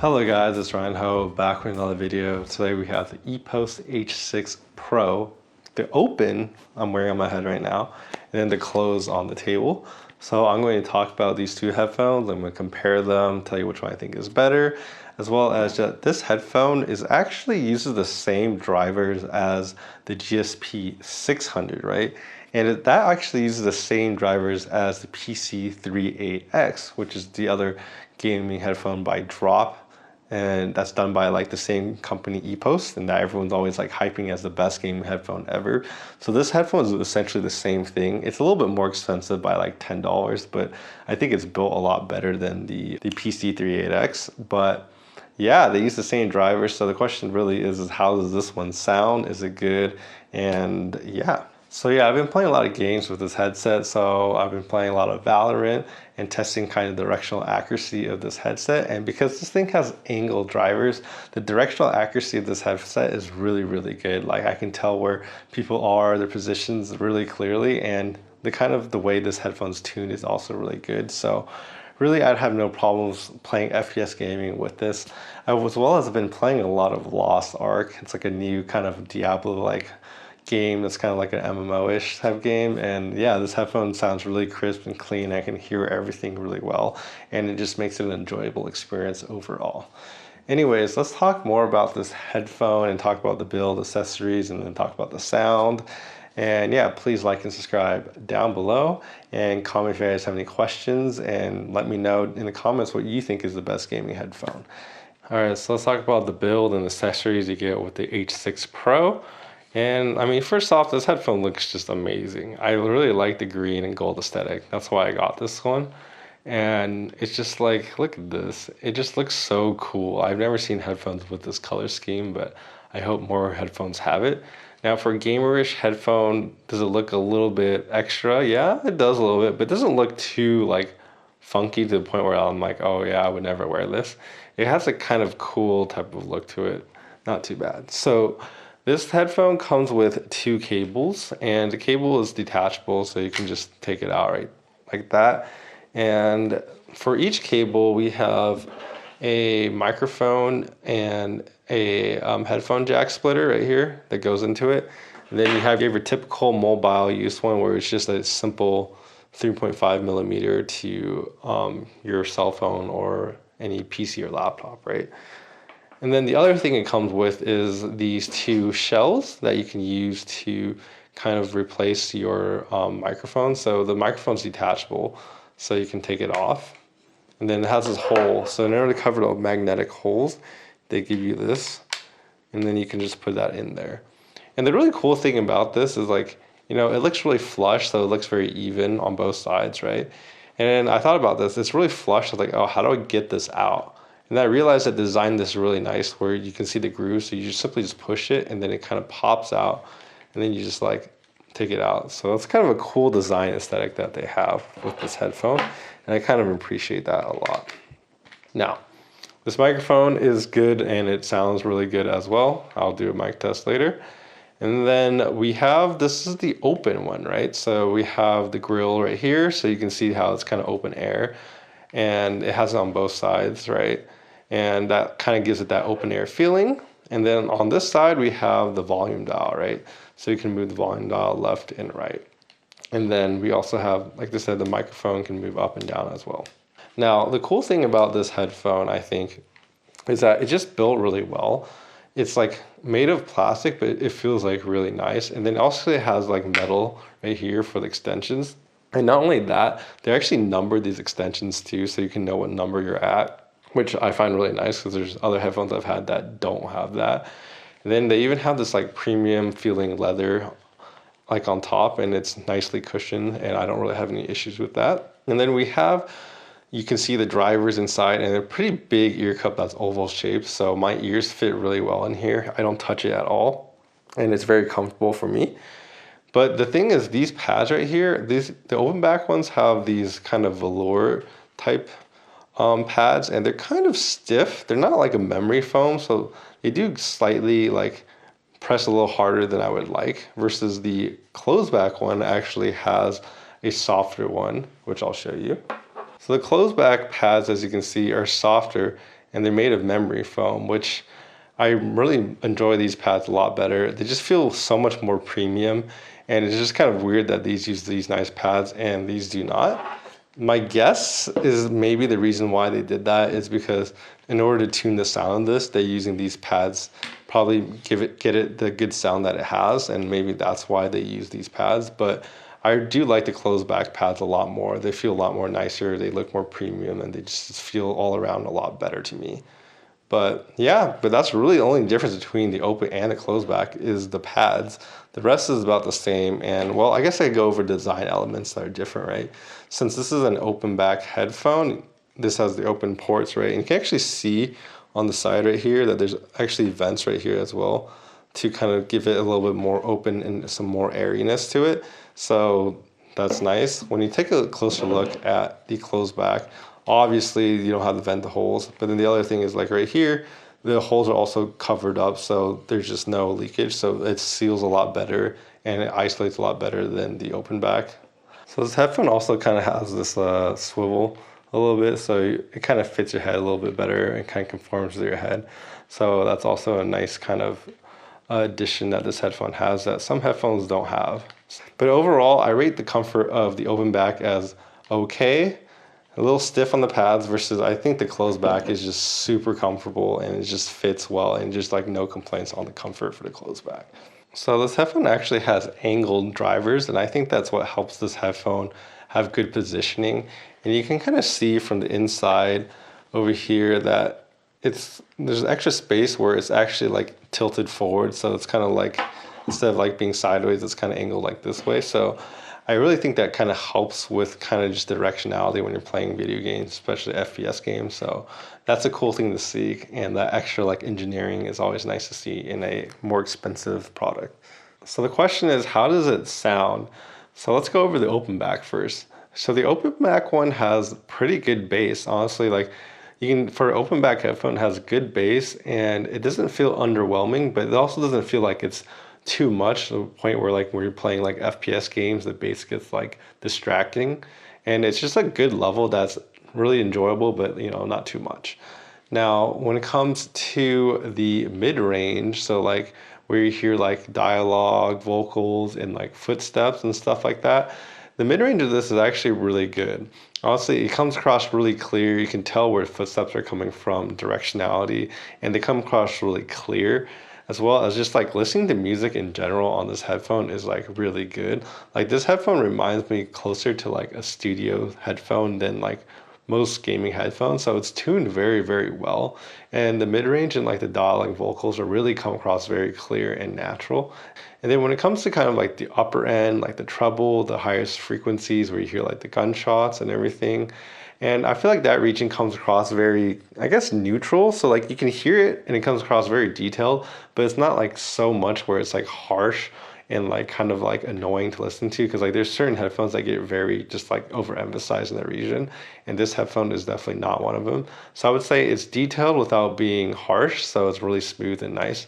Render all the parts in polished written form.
Hello guys, it's Ryan Ho back with another video. Today we have the Epos H6 Pro, the Open I'm wearing on my head right now, and then the close on the table. So I'm going to talk about these two headphones. I'm going to compare them, tell you which one I think is better, as well as that this headphone actually uses the same drivers as the GSP 600, right? And that actually uses the same drivers as the PC38X, which is the other gaming headphone by Drop, and that's done by like the same company Epos, and that everyone's always like hyping as the best gaming headphone ever. So this headphone is essentially the same thing. It's a little bit more expensive by like $10, but I think it's built a lot better than the PC38X. But yeah, they use the same drivers. So the question really is how does this one sound? Is it good? And yeah. So yeah, I've been playing a lot of games with this headset. So I've been playing a lot of Valorant and testing kind of the directional accuracy of this headset. And because this thing has angle drivers, the directional accuracy of this headset is really, really good. Like I can tell where people are, their positions really clearly, and the way this headphone's tuned is also really good. So really, I'd have no problems playing FPS gaming with this, as well as I've been playing a lot of Lost Ark. It's like a new kind of Diablo-like game that's kind of like an MMO-ish type game. And yeah, this headphone sounds really crisp and clean. I can hear everything really well, and it just makes it an enjoyable experience overall. Anyways, let's talk more about this headphone and talk about the build, accessories, and then talk about the sound. And yeah, please like and subscribe down below, and comment if you guys have any questions, and let me know in the comments what you think is the best gaming headphone. All right, so let's talk about the build and accessories you get with the H6 Pro. And I mean, first off, this headphone looks just amazing. I really like the green and gold aesthetic. That's why I got this one. And it's just like, look at this. It just looks so cool. I've never seen headphones with this color scheme, but I hope more headphones have it. Now for a gamerish headphone, does it look a little bit extra? Yeah, it does a little bit, but it doesn't look too like funky to the point where I'm like, oh yeah, I would never wear this. It has a kind of cool type of look to it. Not too bad. So this headphone comes with two cables, and the cable is detachable, so you can just take it out right like that. And for each cable, we have a microphone and a headphone jack splitter right here that goes into it. And then you have your typical mobile use one where it's just a simple 3.5 millimeter to your cell phone or any PC or laptop, right? And then the other thing it comes with is these two shells that you can use to kind of replace your microphone. So the microphone's detachable, so you can take it off. And then it has this hole. So in order to cover the magnetic holes, they give you this, and then you can just put that in there. And the really cool thing about this is like, you know, it looks really flush, so it looks very even on both sides, right? And I thought about this, it's really flush. I was like, oh, how do I get this out? And I realized I designed this really nice where you can see the groove, so you just simply push it and then it kind of pops out, and then you just like take it out. So it's kind of a cool design aesthetic that they have with this headphone, and I kind of appreciate that a lot. Now, this microphone is good and it sounds really good as well. I'll do a mic test later. And then we have, this is the open one, right? So we have the grill right here, so you can see how it's kind of open air, and it has it on both sides, right? And that kind of gives it that open air feeling. And then on this side, we have the volume dial, right? So you can move the volume dial left and right. And then we also have, like I said, the microphone can move up and down as well. Now, the cool thing about this headphone, I think, is that it just built really well. It's like made of plastic, but it feels like really nice. And then also it has like metal right here for the extensions. And not only that, they actually number these extensions too, so you can know what number you're at, which I find really nice because there's other headphones I've had that don't have that. And then they even have this like premium feeling leather like on top, and it's nicely cushioned, and I don't really have any issues with that. And then we have, you can see the drivers inside, and they're pretty big ear cup that's oval shaped, so my ears fit really well in here. I don't touch it at all, and it's very comfortable for me. But the thing is, these pads right here, the open back ones have these kind of velour type pads, and they're kind of stiff. They're not like a memory foam, so they do slightly like press a little harder than I would like, versus the closed back one actually has a softer one, which I'll show you. So the closed back pads, as you can see, are softer, and they're made of memory foam, which I really enjoy these pads a lot better. They just feel so much more premium, and it's just kind of weird that these use these nice pads and these do not. My guess is maybe the reason why they did that is because in order to tune the sound of this, they're using these pads, probably get it the good sound that it has, and maybe that's why they use these pads. But I do like the closed back pads a lot more. They feel a lot more nicer, they look more premium, and they just feel all around a lot better to me. But yeah, but that's really the only difference between the open and the closed back is the pads. The rest is about the same. And well, I guess I go over design elements that are different, right? Since this is an open back headphone, this has the open ports, right? And you can actually see on the side right here that there's actually vents right here as well to kind of give it a little bit more open and some more airiness to it. So that's nice. When you take a closer look at the closed back, obviously you don't have to vent the holes, but then the other thing is like right here, the holes are also covered up, so there's just no leakage, so it seals a lot better and it isolates a lot better than the open back. So this headphone also kind of has this swivel a little bit, so it kind of fits your head a little bit better and kind of conforms to your head. So that's also a nice kind of addition that this headphone has that some headphones don't have. But overall, I rate the comfort of the open back as okay. A little stiff on the pads versus I think the closed back is just super comfortable and it just fits well, and just like no complaints on the comfort for the closed back. So this headphone actually has angled drivers, and I think that's what helps this headphone have good positioning. And you can kind of see from the inside over here that there's extra space where it's actually like tilted forward, so it's kind of like instead of like being sideways, it's kind of angled like this way. So I really think that kind of helps with kind of just directionality when you're playing video games, especially FPS games. So that's a cool thing to see, and that extra like engineering is always nice to see in a more expensive product. So the question is, how does it sound? So let's go over the open back first. So the open back one has pretty good bass, honestly. Like you can, for an open back headphone, it has good bass and it doesn't feel underwhelming, but it also doesn't feel like it's too much to the point where like when you're playing like FPS games, the bass gets like distracting, and it's just a good level that's really enjoyable, but you know, not too much. Now, when it comes to the mid range, so like where you hear like dialogue, vocals, and like footsteps and stuff like that, the mid range of this is actually really good. Honestly, it comes across really clear. You can tell where footsteps are coming from, directionality, and they come across really clear, as well as just like listening to music in general on this headphone is like really good. Like this headphone reminds me closer to like a studio headphone than like most gaming headphones. So it's tuned very, very well. And the mid-range and like the dialogue vocals are really come across very clear and natural. And then when it comes to kind of like the upper end, like the treble, the highest frequencies where you hear like the gunshots and everything, and I feel like that region comes across very, I guess, neutral. So like you can hear it and it comes across very detailed, but it's not like so much where it's like harsh and like kind of like annoying to listen to, because like there's certain headphones that get very just like overemphasized in that region, and this headphone is definitely not one of them. So I would say it's detailed without being harsh, so it's really smooth and nice.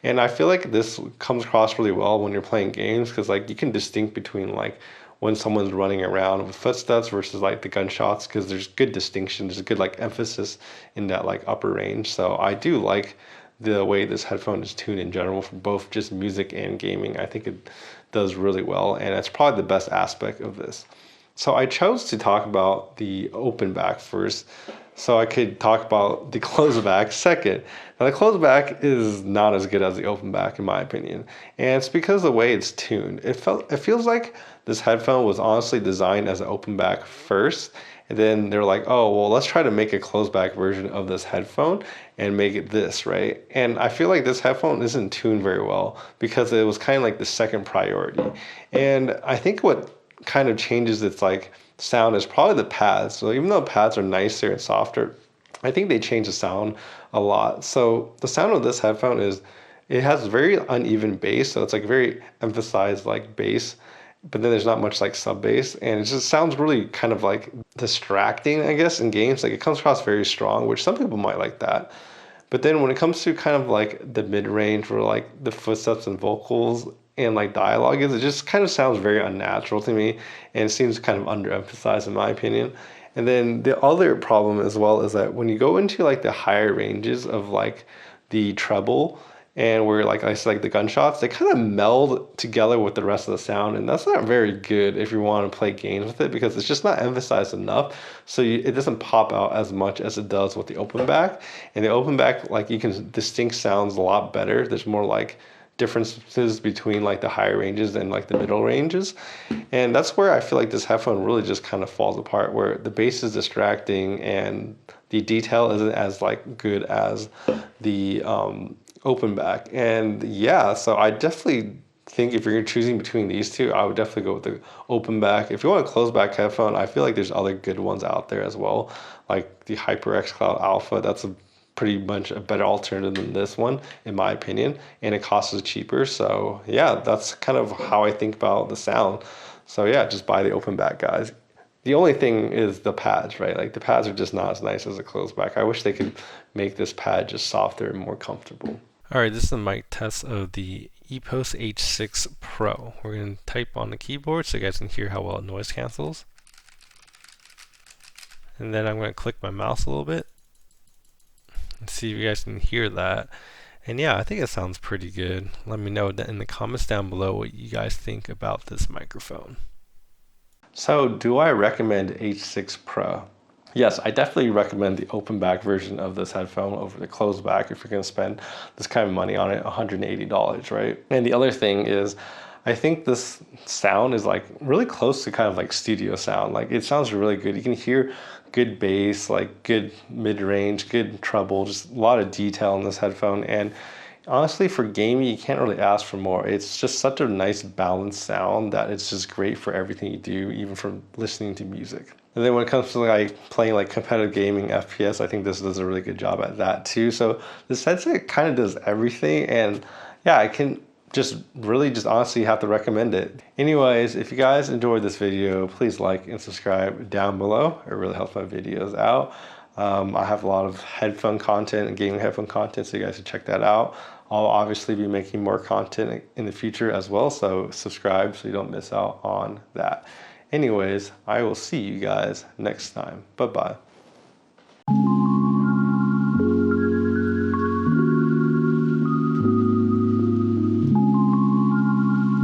And I feel like this comes across really well when you're playing games, because like you can distinct between like when someone's running around with footsteps versus like the gunshots, because there's good distinction, there's a good like emphasis in that like upper range. So I do like the way this headphone is tuned in general for both just music and gaming. I think it does really well, and it's probably the best aspect of this. So I chose to talk about the open back first, so I could talk about the closed back second. Now the closed back is not as good as the open back in my opinion, and it's because of the way it's tuned. It feels like this headphone was honestly designed as an open back first, and then they're like, oh, well, let's try to make a closed back version of this headphone and make it this, right? And I feel like this headphone isn't tuned very well because it was kind of like the second priority. And I think what kind of changes its like sound is probably the pads. So even though pads are nicer and softer, I think they change the sound a lot. So the sound of this headphone is, it has very uneven bass, so it's like very emphasized like bass, but then there's not much like sub bass, and it just sounds really kind of like distracting, I guess, in games. Like it comes across very strong, which some people might like that. But then when it comes to kind of like the mid range where like the footsteps and vocals, and like dialogue is, it just kind of sounds very unnatural to me, and it seems kind of underemphasized in my opinion. And then the other problem as well is that when you go into like the higher ranges of like the treble, and where like I said, like the gunshots, they kind of meld together with the rest of the sound, and that's not very good if you want to play games with it, because it's just not emphasized enough. So it doesn't pop out as much as it does with the open back. And the open back, like you can distinct sounds a lot better. There's more like differences between like the higher ranges and like the middle ranges. And that's where I feel like this headphone really just kind of falls apart, where the bass is distracting and the detail isn't as like good as the open back. And yeah, so I definitely think if you're choosing between these two, I would definitely go with the open back. If you want a closed back headphone, I feel like there's other good ones out there as well, like the HyperX Cloud Alpha. That's a pretty much a better alternative than this one, in my opinion, and it costs cheaper. So yeah, that's kind of how I think about the sound. So yeah, just buy the open back, guys. The only thing is the pads, right? Like the pads are just not as nice as a closed back. I wish they could make this pad just softer and more comfortable. All right, this is the mic test of the Epos H6 Pro. We're going to type on the keyboard so you guys can hear how well it noise cancels. And then I'm going to click my mouse a little bit and see if you guys can hear that. And yeah, I think it sounds pretty good. Let me know in the comments down below what you guys think about this microphone. So do I recommend H6 Pro? Yes, I definitely recommend the open back version of this headphone over the closed back if you're going to spend this kind of money on it, $180, right? And the other thing is, I think this sound is like really close to kind of like studio sound. Like it sounds really good. You can hear good bass, like good mid-range, good treble, just a lot of detail in this headphone. And honestly, for gaming, you can't really ask for more. It's just such a nice balanced sound that it's just great for everything you do, even from listening to music. And then when it comes to like playing like competitive gaming FPS, I think this does a really good job at that too. So this headset kind of does everything, and yeah, I can just really just honestly have to recommend it. Anyways, if you guys enjoyed this video, please like and subscribe down below. It really helps my videos out. I have a lot of headphone content and gaming headphone content, so you guys should check that out. I'll obviously be making more content in the future as well, so subscribe so you don't miss out on that. Anyways, I will see you guys next time. Bye-bye.